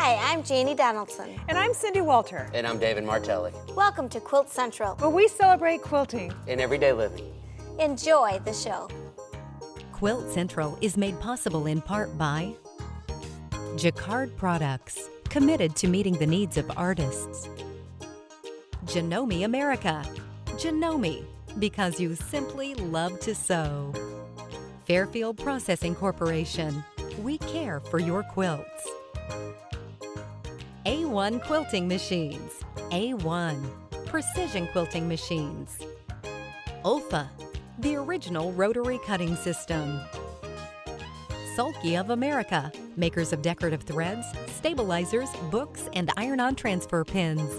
Hi, I'm Janie Donaldson. And I'm Cindy Walter. And I'm David Martelli. Welcome to Quilt Central, where we celebrate quilting in everyday living. Enjoy the show. Quilt Central is made possible in part by Jacquard Products, committed to meeting the needs of artists. Janome America. Janome, because you simply love to sew. Fairfield Processing Corporation. We care for your quilts. A1 Quilting Machines. A1 Precision Quilting Machines. Olfa, the original rotary cutting system. Sulky of America, makers of decorative threads, stabilizers, books, and iron-on transfer pins.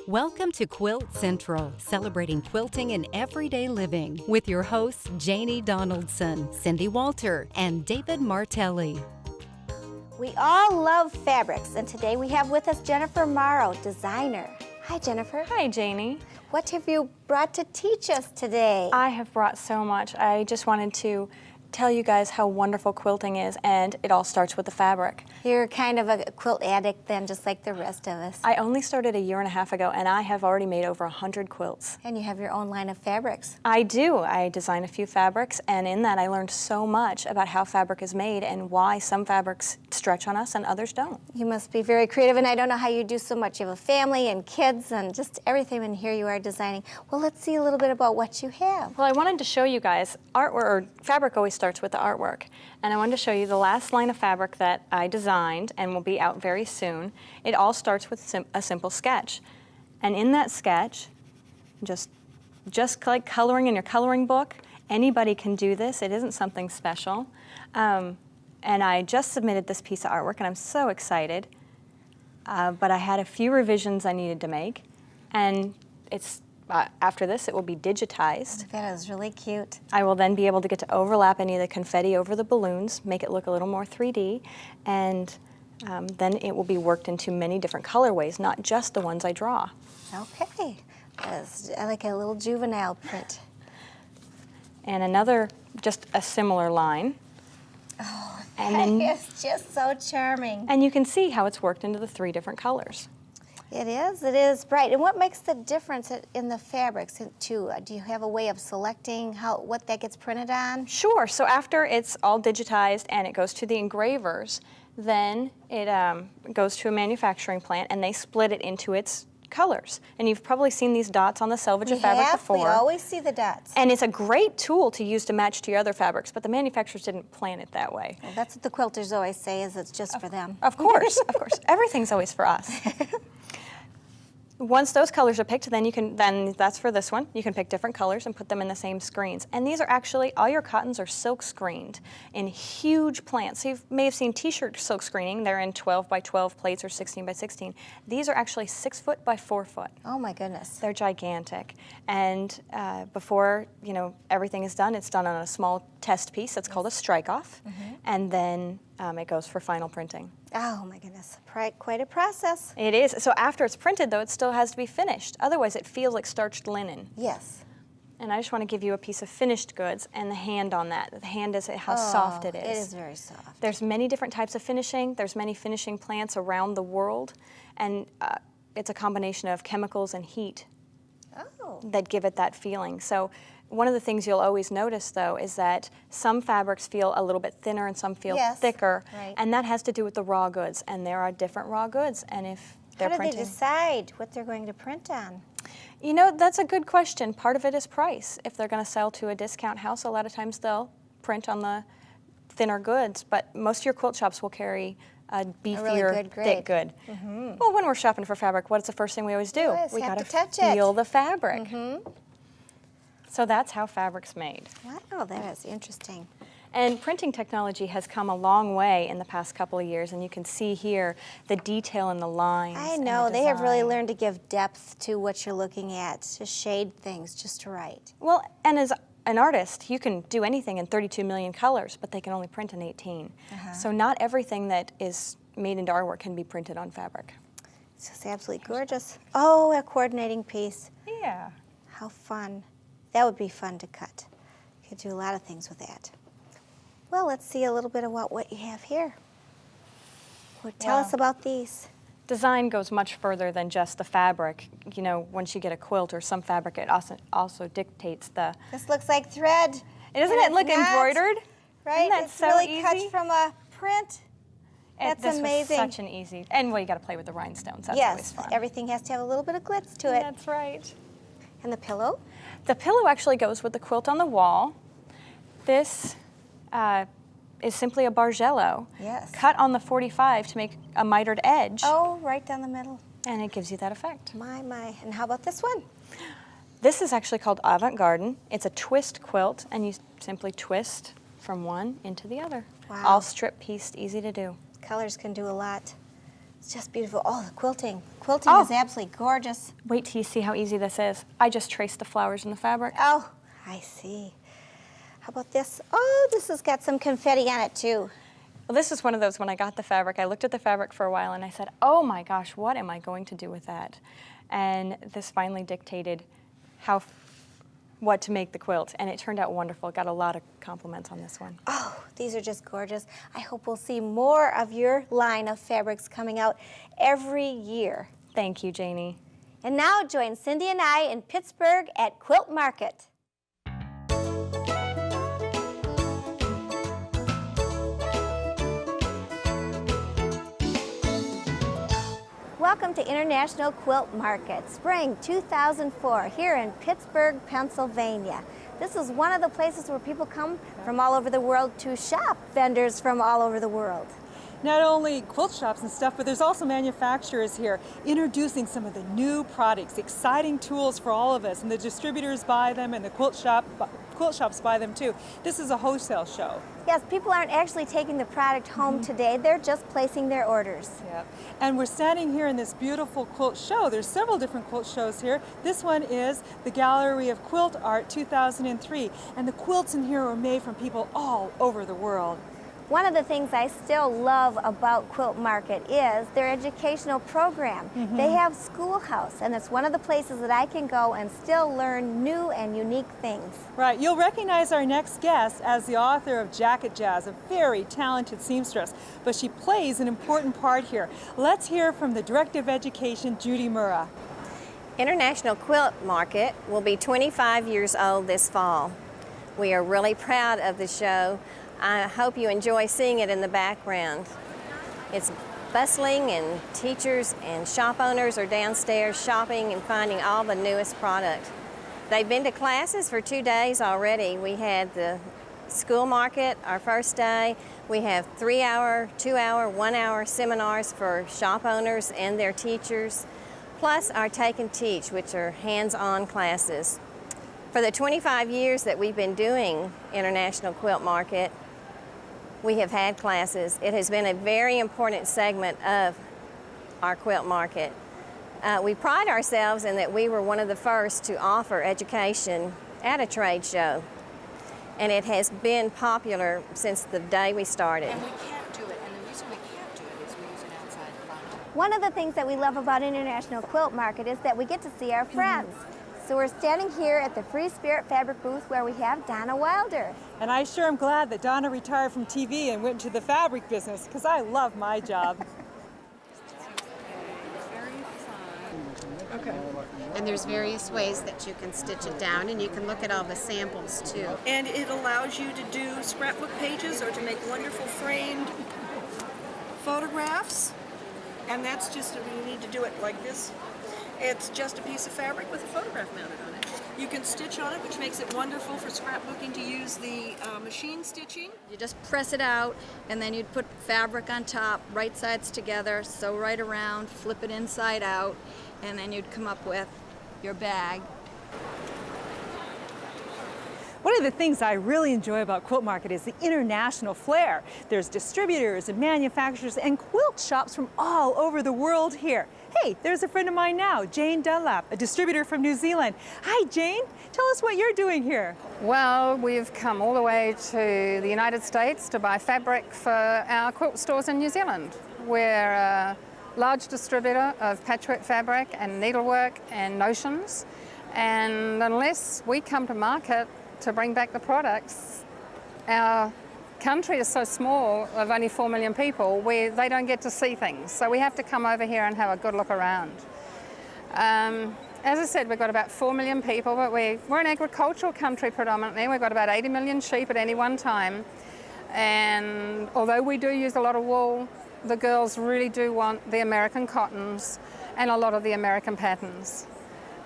Welcome to Quilt Central, celebrating quilting and everyday living with your hosts Janie Donaldson, Cindy Walter, and David Martelli. We all love fabrics, and today we have with us Jennifer Morrow, designer. Hi, Jennifer. Hi, Janie. What have you brought to teach us today? I have brought so much. I just wanted to tell you guys how wonderful quilting is, and it all starts with the fabric. You're kind of a quilt addict then, just like the rest of us. I only started a year and a half ago, and I have already made over 100 quilts. And you have your own line of fabrics. I do. I design a few fabrics, and in that I learned so much about how fabric is made and why some fabrics stretch on us and others don't. You must be very creative, and I don't know how you do so much. You have a family and kids and just everything, and here you are designing. Well, let's see a little bit about what you have. Well, I wanted to show you guys artwork, or fabric always starts with the artwork. And I wanted to show you the last line of fabric that I designed and will be out very soon. It all starts with a simple sketch. And in that sketch, just like coloring in your coloring book, anybody can do this. It isn't something special. And I just submitted this piece of artwork, and I'm so excited. But I had a few revisions I needed to make. And it's after this, it will be digitized. That is really cute. I will then be able to get to overlap any of the confetti over the balloons, make it look a little more 3D, and then it will be worked into many different colorways, not just the ones I draw. Okay. I like a little juvenile print. And another, just a similar line. Oh, and that is just so charming. And you can see how it's worked into the 3 different colors. It is bright. And what makes the difference in the fabrics too? Do you have a way of selecting what that gets printed on? Sure. So after it's all digitized and it goes to the engravers, then it goes to a manufacturing plant and they split it into its colors. And you've probably seen these dots on the selvage of fabric before. We always see the dots. And it's a great tool to use to match to your other fabrics, but the manufacturers didn't plan it that way. Well, that's what the quilters always say, is it's just for them. Of course, of course. Everything's always for us. Once those colors are picked, then that's for this one. You can pick different colors and put them in the same screens. And these are actually, all your cottons are silk screened in huge plants. So you may have seen t-shirt silk screening. They're in 12 by 12 plates or 16 by 16. These are actually 6 foot by 4 foot. Oh my goodness. They're gigantic. And before everything is done, it's done on a small test piece. That's called a strike-off. Mm-hmm. And then it goes for final printing. Oh my goodness, quite a process. It is. So after it's printed, though, it still has to be finished. Otherwise, it feels like starched linen. Yes. And I just want to give you a piece of finished goods and the hand on that. The hand is how soft it is. It is very soft. There's many different types of finishing. There's many finishing plants around the world. And it's a combination of chemicals and heat that give it that feeling. So one of the things you'll always notice, though, is that some fabrics feel a little bit thinner and some feel thicker. Right. And that has to do with the raw goods. And there are different raw goods. And if they're How do printing, they decide what they're going to print on? You know, that's a good question. Part of it is price. If they're going to sell to a discount house, a lot of times they'll print on the thinner goods. But most of your quilt shops will carry a beefier, really good grade. thick good. Mm-hmm. Well, when we're shopping for fabric, what's the first thing we always do? Yes, We have got to touch it. feel the fabric. Mm-hmm. So that's how fabric's made. Wow, that is interesting. And printing technology has come a long way in the past couple of years, and you can see here the detail in the lines. I and know, the they have really design. learned to give depth to what you're looking at, to shade things just right. Well, and as an artist, you can do anything in 32 million colors, but they can only print in 18. So not everything that is made into artwork can be printed on fabric. It's just absolutely gorgeous. Oh, a coordinating piece. Yeah. How fun. That would be fun to cut. You could do a lot of things with that. Well, let's see a little bit about what you have here. Tell us about these. Design goes much further than just the fabric. You know, once you get a quilt or some fabric, it also dictates the... This looks like thread. Doesn't And it look it's not, embroidered? Right? Isn't that it's so really easy? cut from a print. That's this amazing. was such an easy... And, well, you got to play with the rhinestones. That's always Yes, fun. everything has to have a little bit of glitz to it. That's right. And the pillow? The pillow actually goes with the quilt on the wall. This is simply a bargello. Yes. Cut on the 45 to make a mitered edge. Oh, right down the middle. And it gives you that effect. My. And how about this one? This is actually called avant-garde. It's a twist quilt, and you simply twist from one into the other. Wow. All strip pieced, easy to do. Colors can do a lot. It's just beautiful. Oh, the quilting. Quilting is absolutely gorgeous. Wait till you see how easy this is. I just traced the flowers in the fabric. Oh, I see. How about this? Oh, this has got some confetti on it too. Well, this is one of those, when I got the fabric, I looked at the fabric for a while and I said, oh my gosh, what am I going to do with that? And this finally dictated what to make the quilt, and it turned out wonderful. Got a lot of compliments on this one. Oh, these are just gorgeous. I hope we'll see more of your line of fabrics coming out every year. Thank you, Janie. And now join Cindy and I in Pittsburgh at Quilt Market. Welcome to International Quilt Market, Spring 2004, here in Pittsburgh, Pennsylvania. This is one of the places where people come from all over the world to shop, vendors from all over the world. Not only quilt shops and stuff, but there's also manufacturers here introducing some of the new products, exciting tools for all of us, and the distributors buy them and the quilt shops buy them too. This is a wholesale show. Yes, people aren't actually taking the product home today, they're just placing their orders. Yeah. And we're standing here in this beautiful quilt show. There's several different quilt shows here. This one is the Gallery of Quilt Art 2003, and the quilts in here are made from people all over the world. One of the things I still love about Quilt Market is their educational program. They have Schoolhouse, and it's one of the places that I can go and still learn new and unique things. Right, you'll recognize our next guest as the author of Jacket Jazz, a very talented seamstress, but she plays an important part here. Let's hear from the Director of Education, Judy Murrah. International Quilt Market will be 25 years old this fall. We are really proud of the show. I hope you enjoy seeing it in the background. It's bustling, and teachers and shop owners are downstairs shopping and finding all the newest product. They've been to classes for 2 days already. We had the school market our first day. We have 3-hour, 2-hour, 1-hour seminars for shop owners and their teachers, plus our Take and Teach, which are hands-on classes. For the 25 years that we've been doing International Quilt Market, we have had classes. It has been a very important segment of our quilt market. We pride ourselves in that we were one of the first to offer education at a trade show, and it has been popular since the day we started. And we can't do it, and the reason we can't do it is we use an outside fund. One of the things that we love about International Quilt Market is that we get to see our friends. So we're standing here at the Free Spirit Fabric booth where we have Donna Wilder. And I sure am glad that Donna retired from TV and went into the fabric business, because I love my job. Okay. And there's various ways that you can stitch it down, and you can look at all the samples too. And it allows you to do scrapbook pages or to make wonderful framed photographs. And that's just, you need to do it like this. It's just a piece of fabric with a photograph mounted on it. You can stitch on it, which makes it wonderful for scrapbooking to use the machine stitching. You just press it out, and then you'd put fabric on top, right sides together, sew right around, flip it inside out, and then you'd come up with your bag. One of the things I really enjoy about Quilt Market is the international flair. There's distributors and manufacturers and quilt shops from all over the world here. Hey, there's a friend of mine now, Jane Dunlap, a distributor from New Zealand. Hi, Jane. Tell us what you're doing here. Well, we've come all the way to the United States to buy fabric for our quilt stores in New Zealand. We're a large distributor of patchwork fabric and needlework and notions. And unless we come to market to bring back the products, our country is so small, of only 4 million people, where they don't get to see things. So we have to come over here and have a good look around. As I said, we've got about 4 million people, but we're an agricultural country predominantly. We've got about 80 million sheep at any one time. And although we do use a lot of wool, the girls really do want the American cottons and a lot of the American patterns.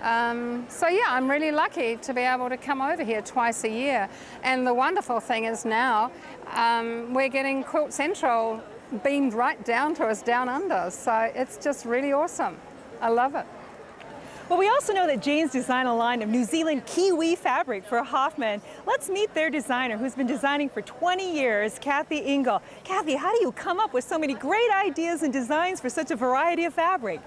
So yeah, I'm really lucky to be able to come over here twice a year. And the wonderful thing is now, we're getting Quilt Central beamed right down to us down under. So it's just really awesome. I love it. Well, we also know that Jane's designed a line of New Zealand Kiwi fabric for Hoffman. Let's meet their designer, who's been designing for 20 years, Kathy Engel. Kathy, how do you come up with so many great ideas and designs for such a variety of fabric?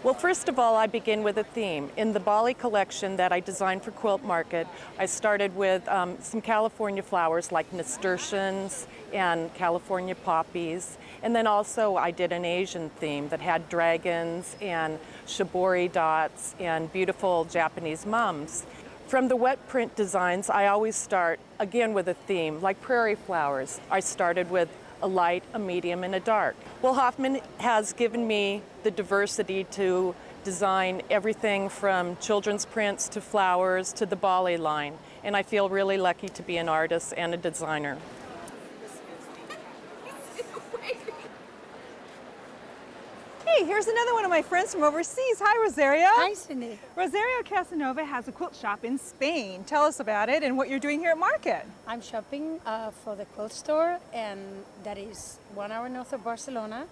Well, first of all, I begin with a theme. In the Bali collection that I designed for Quilt Market, I started with some California flowers like nasturtiums and California poppies. And then also I did an Asian theme that had dragons and shibori dots and beautiful Japanese mums. From the wet print designs, I always start again with a theme, like prairie flowers. I started with a light, a medium, and a dark. Well, Hoffman has given me the diversity to design everything from children's prints to flowers to the Bali line. And I feel really lucky to be an artist and a designer. Hey, here's another one of my friends from overseas. Hi, Rosario. Hi, Cindy. Rosario Casanova has a quilt shop in Spain. Tell us about it and what you're doing here at Market. I'm shopping for the quilt store, and that is 1 hour north of Barcelona.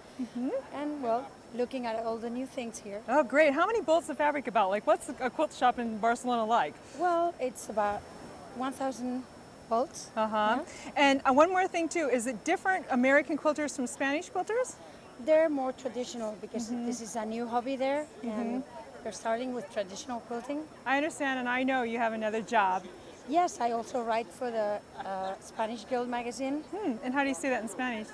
And well, looking at all the new things here. Oh, great. How many bolts of fabric about? Like, what's a quilt shop in Barcelona like? Well, it's about 1,000 bolts. Yeah. And one more thing, too. Is it different American quilters from Spanish quilters? They're more traditional because this is a new hobby there, and they're starting with traditional quilting. I understand, and I know you have another job. Yes, I also write for the Spanish Guild magazine. And how do you say that in Spanish?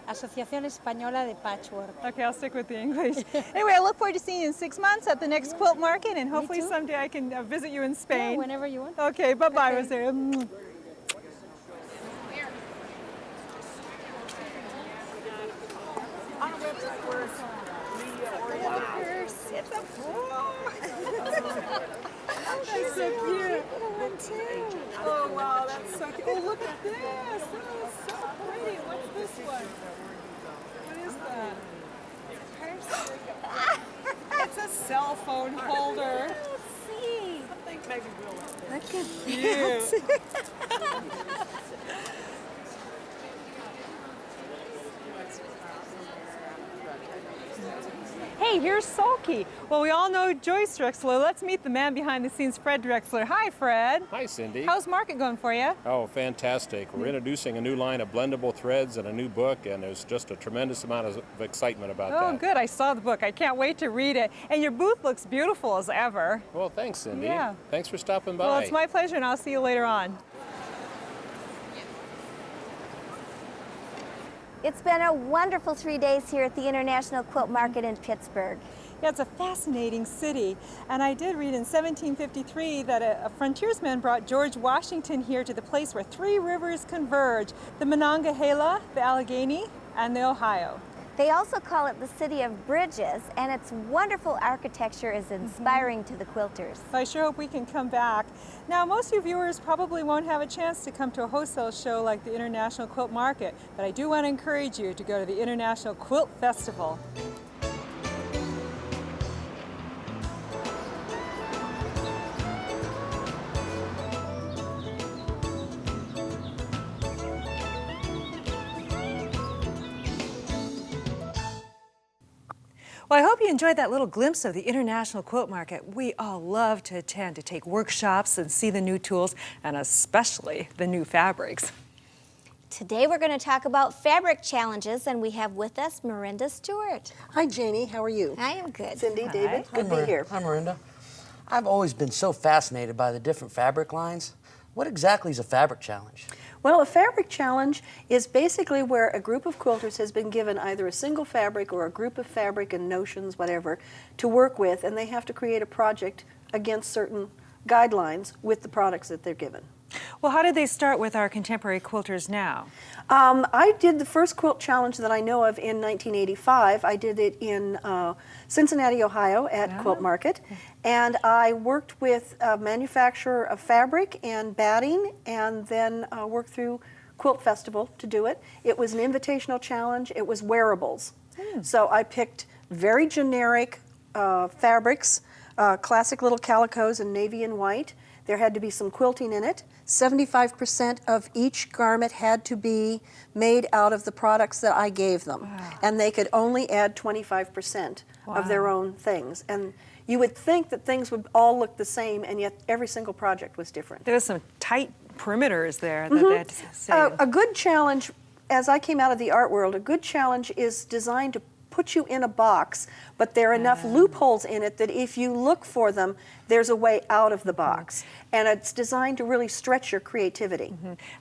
Asociación Española de Patchwork. Okay, I'll stick with the English. Anyway, I look forward to seeing you in 6 months at the next Quilt Market, and hopefully someday I can visit you in Spain. Yeah, whenever you want. Okay, bye-bye, Okay. Rosario. It's a She's so cute. Oh, wow, that's so cute. Oh, look at this. That is so pretty. What's this one? What is that? It's a cell phone holder. see. I think maybe we'll Look at cute. Hey, here's Sulky. Well, we all know Joyce Drexler. Let's meet the man behind the scenes, Fred Drexler. Hi, Fred. Hi, Cindy. How's Market going for you? Oh, fantastic. We're introducing a new line of blendable threads and a new book, and there's just a tremendous amount of excitement about that. Oh, good. I saw the book. I can't wait to read it. And your booth looks beautiful as ever. Well, thanks, Cindy. Yeah. Thanks for stopping by. Well, it's my pleasure, and I'll see you later on. It's been a wonderful 3 days here at the International Quilt Market in Pittsburgh. Yeah, it's a fascinating city. And I did read in 1753 that a frontiersman brought George Washington here to the place where three rivers converge, the Monongahela, the Allegheny, and the Ohio. They also call it the City of Bridges, and its wonderful architecture is inspiring to the quilters. So I sure hope we can come back. Now, most of you viewers probably won't have a chance to come to a wholesale show like the International Quilt Market, but I do want to encourage you to go to the International Quilt Festival. Well, I hope you enjoyed that little glimpse of the International Quilt Market. We all love to attend, to take workshops and see the new tools, and especially the new fabrics. Today we're going to talk about fabric challenges, and we have with us Marinda Stewart. Hi, Janie. How are you? I am good. Cindy, David, good to be here. Hi, Marinda. I've always been so fascinated by the different fabric lines. What exactly is a fabric challenge? Well, a fabric challenge is basically where a group of quilters has been given either a single fabric or a group of fabric and notions, whatever, to work with, and they have to create a project against certain guidelines with the products that they're given. Well, how did they start with our contemporary quilters now? I did the first quilt challenge that I know of in 1985. I did it in Cincinnati, Ohio at Quilt Market. And I worked with a manufacturer of fabric and batting, and then worked through Quilt Festival to do it. It was an invitational challenge. It was wearables. So I picked very generic fabrics, classic little calicos in navy and white. There had to be some quilting in it. 75% of each garment had to be made out of the products that I gave them. Wow. And they could only add 25% of their own things. And you would think that things would all look the same, and yet every single project was different. There was some tight perimeters there that they had to say. A good challenge, as I came out of the art world, a good challenge is designed to put you in a box, but there are enough loopholes in it that if you look for them, there's a way out of the box. And it's designed to really stretch your creativity.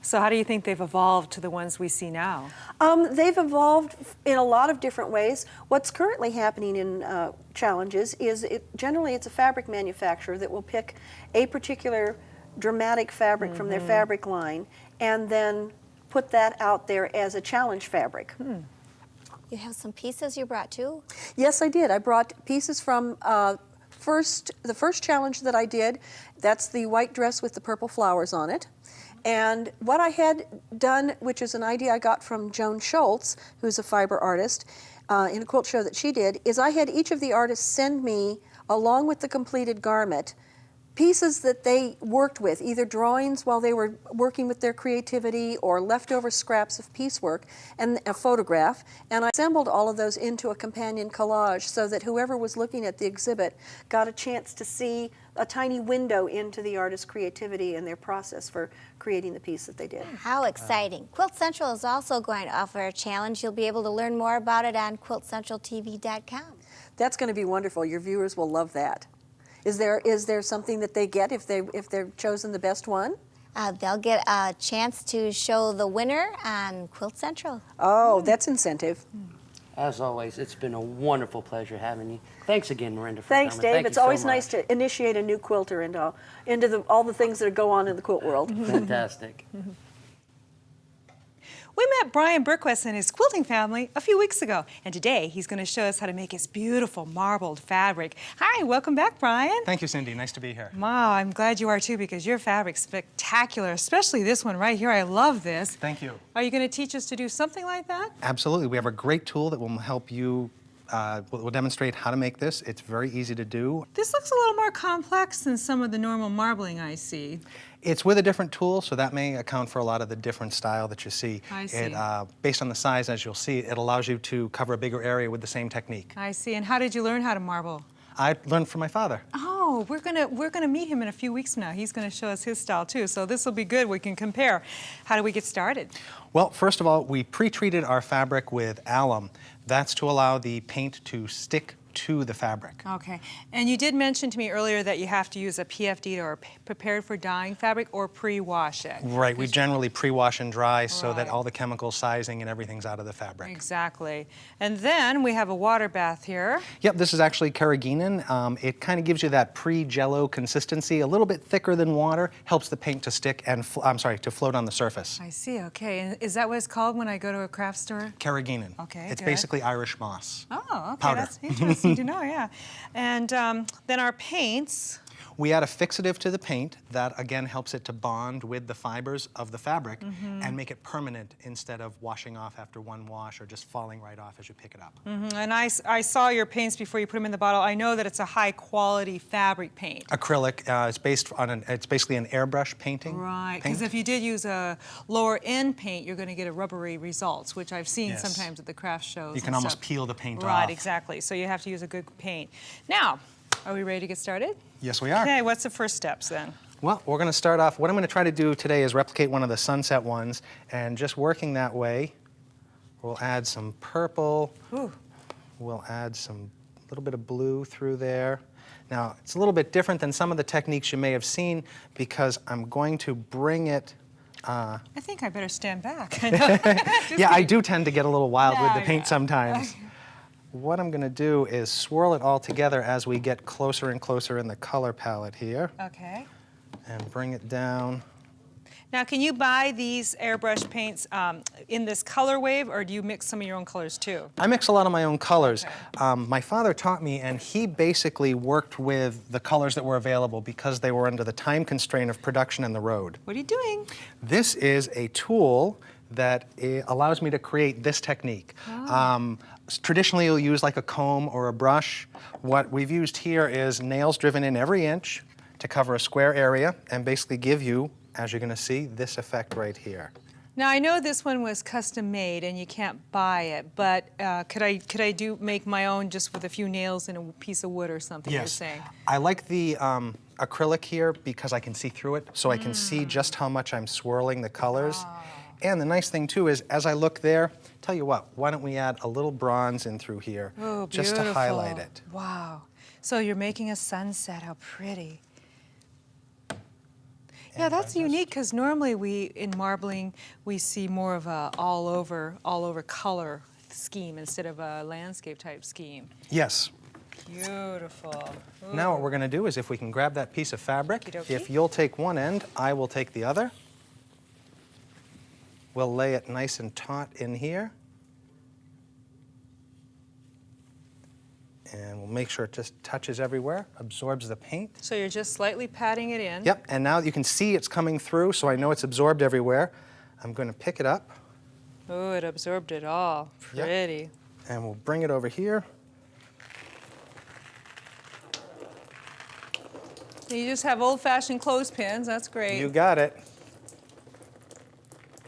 So how do you think they've evolved to the ones we see now? They've evolved in a lot of different ways. What's currently happening in challenges is generally it's a fabric manufacturer that will pick a particular dramatic fabric from their fabric line and then put that out there as a challenge fabric. You have some pieces you brought too? Yes, I did. I brought pieces from the first challenge that I did. That's the white dress with the purple flowers on it. And what I had done, which is an idea I got from Joan Schultz, who's a fiber artist, in a quilt show that she did, is I had each of the artists send me, along with the completed garment, pieces that they worked with, either drawings while they were working with their creativity or leftover scraps of piecework and a photograph, and I assembled all of those into a companion collage so that whoever was looking at the exhibit got a chance to see a tiny window into the artist's creativity and their process for creating the piece that they did. How exciting. Quilt Central is also going to offer a challenge. You'll be able to learn more about it on quiltcentraltv.com. That's going to be wonderful. Your viewers will love that. Is there something that they get if they're chosen the best one? They'll get a chance to show the winner on Quilt Central. Oh, that's incentive. As always, it's been a wonderful pleasure having you. Thanks again, Marinda, for Thanks, coming. Dave. It's always nice to initiate a new quilter into all the things that go on in the quilt world. Fantastic. We met Brian Bergquist and his quilting family a few weeks ago, and today he's going to show us how to make his beautiful marbled fabric. Hi, welcome back, Brian. Thank you, Cindy. Nice to be here. Wow, I'm glad you are too, because your fabric's spectacular, especially this one right here. I love this. Thank you. Are you going to teach us to do something like that? Absolutely. We have a great tool that will help you. We'll demonstrate how to make this. It's very easy to do. This looks a little more complex than some of the normal marbling I see. It's with a different tool, so that may account for a lot of the different style that you see. I see. Based on the size, as you'll see, it allows you to cover a bigger area with the same technique. I see. And how did you learn how to marble? I learned from my father. Oh, we're gonna meet him in a few weeks from now. He's gonna show us his style too, so this will be good. We can compare. How do we get started? Well, first of all, we pre-treated our fabric with alum. That's to allow the paint to stick to the fabric. Okay, and you did mention to me earlier that you have to use a PFD or prepared for dyeing fabric or pre-wash it. Right, we generally pre-wash and dry so that all the chemical sizing and everything's out of the fabric. Exactly. And then we have a water bath here. Yep, this is actually carrageenan. It kind of gives you that pre-jello consistency, a little bit thicker than water, helps the paint to stick and, to float on the surface. I see, okay. And is that what it's called when I go to a craft store? Carrageenan. Okay, it's good. basically Irish moss. Oh, okay, powder. That's interesting to know, yeah. And then our paints. We add a fixative to the paint that again helps it to bond with the fibers of the fabric and make it permanent instead of washing off after one wash or just falling right off as you pick it up. And I saw your paints before you put them in the bottle. I know that it's a high quality fabric paint. Acrylic, it's basically an airbrush painting. Right, because if you did use a lower end paint, you're going to get a rubbery results, which I've seen sometimes at the craft shows. You can almost peel the paint off. Right, exactly. So you have to use a good paint. Now, are we ready to get started? Yes, we are. Okay, what's the first steps then? Well, we're going to start off, what I'm going to try to do today is replicate one of the sunset ones, and just working that way, we'll add some purple. Ooh. We'll add some little bit of blue through there. Now, it's a little bit different than some of the techniques you may have seen because I'm going to bring it I think I better stand back. Yeah, I do tend to get a little wild with the paint sometimes. What I'm going to do is swirl it all together as we get closer and closer in the color palette here. Okay. And bring it down. Now, can you buy these airbrush paints in this color wave, or do you mix some of your own colors too? I mix a lot of my own colors. My father taught me, and he basically worked with the colors that were available because they were under the time constraint of production and the road. What are you doing? This is a tool that allows me to create this technique. Traditionally, you'll use like a comb or a brush. What we've used here is nails driven in every inch to cover a square area and basically give you, as you're going to see, this effect right here. Now I know this one was custom made and you can't buy it, but could I make my own just with a few nails and a piece of wood or something? Yes. You're saying? I like the acrylic here because I can see through it, so I can see just how much I'm swirling the colors. And the nice thing too is, as I look there, tell you what, why don't we add a little bronze in through here, just to highlight it. Wow. So you're making a sunset, how pretty. Yeah, that's unique because normally in marbling we see more of a all over color scheme instead of a landscape type scheme. Yes. Beautiful. Ooh. Now what we're going to do is, if we can grab that piece of fabric, Okey-dokey. if you'll take one end, I will take the other. We'll lay it nice and taut in here. And we'll make sure it just touches everywhere, absorbs the paint. So you're just slightly patting it in. Yep, and now you can see it's coming through, so I know it's absorbed everywhere. I'm going to pick it up. Oh, it absorbed it all. Pretty. Yep. And we'll bring it over here. You just have old-fashioned clothespins. That's great. You got it.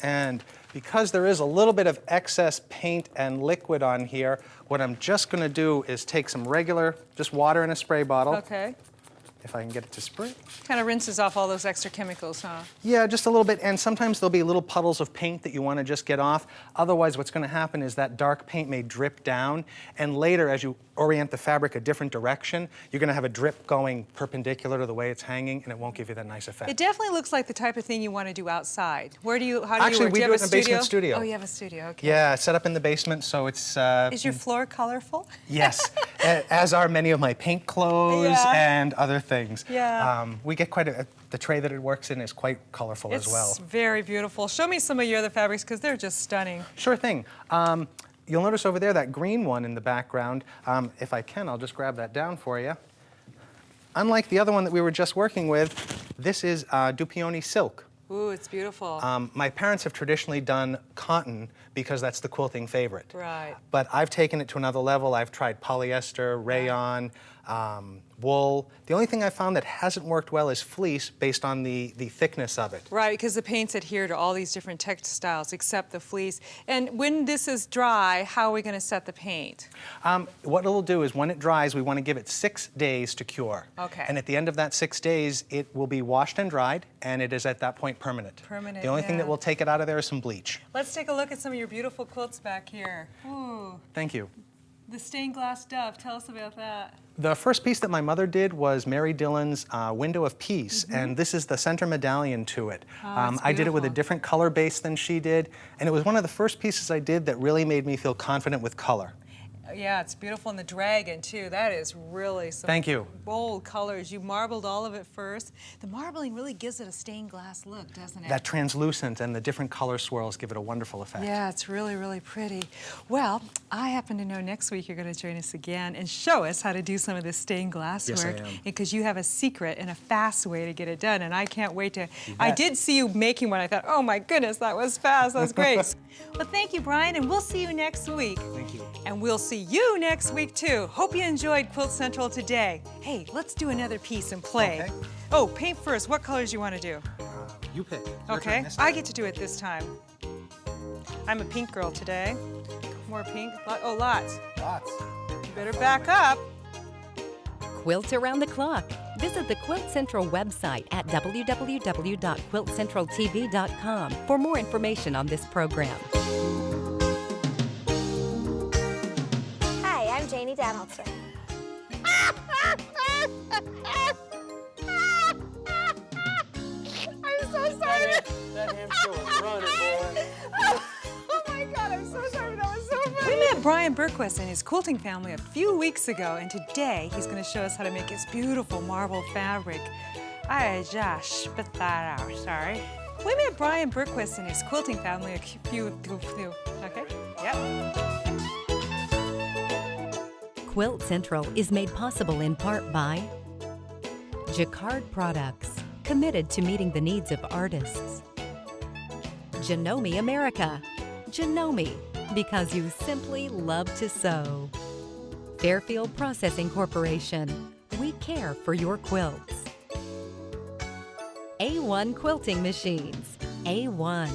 And because there is a little bit of excess paint and liquid on here, what I'm just going to do is take some regular, just water in a spray bottle. Okay. If I can get it to spray. Kind of rinses off all those extra chemicals, huh? Yeah, just a little bit, and sometimes there'll be little puddles of paint that you want to just get off. Otherwise, what's going to happen is that dark paint may drip down, and later, as you orient the fabric a different direction, you're going to have a drip going perpendicular to the way it's hanging, and it won't give you that nice effect. It definitely looks like the type of thing you want to do outside. How do you Actually, work? we Do you do have it in a basement studio. Oh, you have a studio, okay. Yeah, it's set up in the basement, so it's... Is your floor colorful? Yes, as are many of my paint clothes and other things. Yeah. We get quite the tray that it works in is quite colorful as well. It's very beautiful. Show me some of your other fabrics because they're just stunning. Sure thing. You'll notice over there that green one in the background. If I can, I'll just grab that down for you. Unlike the other one that we were just working with, this is Dupioni silk. Ooh, it's beautiful. My parents have traditionally done cotton because that's the quilting favorite. Right. But I've taken it to another level. I've tried polyester, rayon, wool. The only thing I found that hasn't worked well is fleece based on the thickness of it. Right, because the paints adhere to all these different textiles except the fleece. And when this is dry, how are we going to set the paint? What it'll do is when it dries, we want to give it 6 days to cure. Okay. And at the end of that 6 days, it will be washed and dried, and it is at that point permanent. Permanent, The only thing that will take it out of there is some bleach. Let's take a look at some of your beautiful quilts back here. Ooh, Thank you. the stained glass dove. Tell us about that. The first piece that my mother did was Mary Dillon's Window of Peace, and this is the center medallion to it. I did it with a different color base than she did, and it was one of the first pieces I did that really made me feel confident with color. Yeah, it's beautiful. And the dragon, too. That is really some Thank you. bold colors. You marbled all of it first. The marbling really gives it a stained glass look, doesn't it? That translucent and the different color swirls give it a wonderful effect. Yeah, it's really, really pretty. Well, I happen to know next week you're going to join us again and show us how to do some of this stained glass Yes, I work. am. Because you have a secret and a fast way to get it done, and I can't wait to... You I bet. did see you making one. I thought, oh my goodness, that was fast. That was great. Well, thank you, Brian, and we'll see you next week. Thank you. And we'll see you next week, too. Hope you enjoyed Quilt Central today. Hey, let's do another piece and play. Okay. Oh, paint first. What colors you want to do? You pick. Your Okay, turn this I time. get to do it this time. I'm a pink girl today. More pink. Oh, lots. Lots. You better back up. Quilt around the clock. Visit the Quilt Central website at www.quiltcentraltv.com for more information on this program. Hi, I'm Janie Donaldson. I'm so sorry. That hamster was running, boy. Oh my God, I'm so sorry. That was so funny. We met Brian Bergquist and his quilting family a few weeks ago, and today he's going to show us how to make his beautiful marble fabric. I just spit that out, sorry. We met Brian Bergquist and his quilting family a few, okay? Yep. Quilt Central is made possible in part by Jacquard Products, committed to meeting the needs of artists. Janome America. Janome, because you simply love to sew. Fairfield Processing Corporation. We care for your quilts. A1 Quilting Machines. A1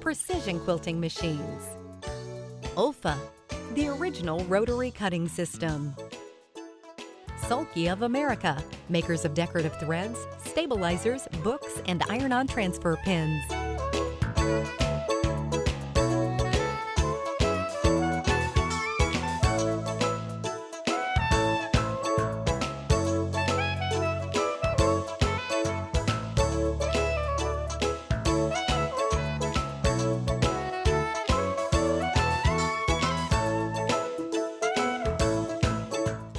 Precision Quilting Machines. Ulfa, the original rotary cutting system. Sulky of America, makers of decorative threads, stabilizers, books, and iron-on transfer pins.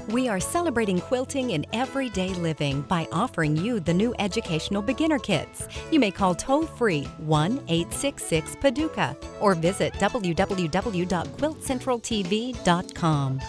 We are celebrating quilting in everyday living by offering you the new educational beginner kits. You may call toll-free 1-866-PADUCA or visit www.quiltcentraltv.com.